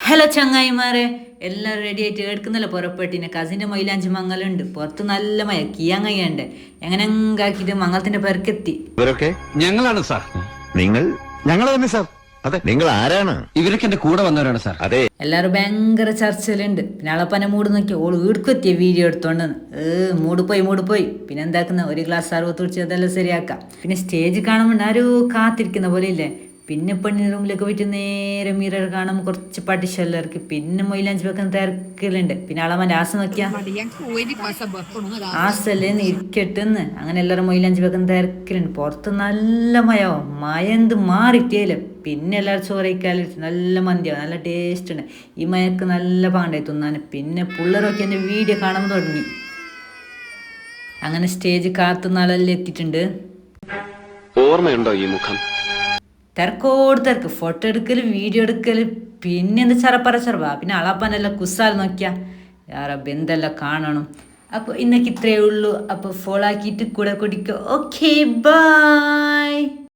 Hello ചങ്ങായിമാരെ, എല്ലാം ready ആയിട്ട് എടുക്കുന്നല്ലോ പുറപ്പെട്ടിന്. കസിൻ്റെ മൈലാഞ്ചി മങ്ങലുണ്ട്, പുറത്ത് നല്ല മഴ കീയാങ്ങയ്യണ്ട്. എങ്ങനെങ്കാക്കിയിട്ട് മംഗളത്തിന്റെ പെരക്കെത്തി. ഇവരൊക്കെ ഞങ്ങളാണ് സാർ. ഞങ്ങൾ തന്നെ സാർ. അതെ, നിങ്ങൾ ആരാണ്? ഇവരൊക്കെ എന്റെ കൂടെ വന്നവരാണ് സാർ. അതെ, എല്ലാവരും ഭയങ്കര ചർച്ചയിലുണ്ട്. പിന്നെ അളപ്പനെ മൂട് നോക്കി ഓള് ഈടുക്കെത്തിയ വീഡിയോ എടുത്തോണ്ടെന്ന്. മൂട് പോയി. പിന്നെ എന്താക്കുന്ന, ഒരു ഗ്ലാസ് സർവത്ത് കുടിച്ച് അതെല്ലാം ശരിയാക്കാം. പിന്നെ സ്റ്റേജ് കാണുമ്പോൾ ആരും കാത്തിരിക്കുന്ന പോലെ ഇല്ലേ. പിന്നെ പെണ്ണിൻ്റെ റൂമിലേക്ക് പോയിട്ട് നേരെ മിറർ കാണുമ്പോൾ കുറച്ച് പട്ടിശെല്ലർക്ക്. പിന്നെ മൊയിലാഞ്ചി വെക്കുന്ന തിരക്കലുണ്ട്. പിന്നെ അളമൻ്റെ ആസ നോക്കിയാ ആസല്ലേന്ന് ഇരിക്കട്ടെന്ന്. അങ്ങനെ എല്ലാവരും മൊയിലാഞ്ചി വെക്കുന്ന തിരക്കലുണ്ട്. പുറത്ത് നല്ല മഴ എന്ത് മാറിയിട്ടേല. പിന്നെ എല്ലാവരും ചോറയിക്കാലിട്ട് നല്ല മന്തിയാവും, നല്ല ടേസ്റ്റ് ഉണ്ട്. ഈ മയക്ക് നല്ല പാണ്ടായി തിന്നാൻ. പിന്നെ പിള്ളേരൊക്കെ എൻ്റെ വീഡിയോ കാണുമ്പോൾ തുടങ്ങി. അങ്ങനെ സ്റ്റേജ് കാത്തുനാളെല്ലാം എത്തിയിട്ടുണ്ട്. ഓർമ്മയുണ്ടോ ഈ മുഖം? തിരക്ക് ഫോട്ടോ എടുക്കല്, വീഡിയോ എടുക്കല്, പിന്നെ എന്ത് ചെറപ്പ. പിന്നെ അളപ്പനെല്ലാം കുസാൽ നോക്കിയാ യാറബ്ബ് എന്തെല്ലാം കാണണം. അപ്പോൾ ഇന്നേക്ക് ഇത്രയേ ഉള്ളൂ. അപ്പോൾ ഫോളോ ആക്കിയിട്ട് കൂടെ കുടിക്കുക. Okay, by.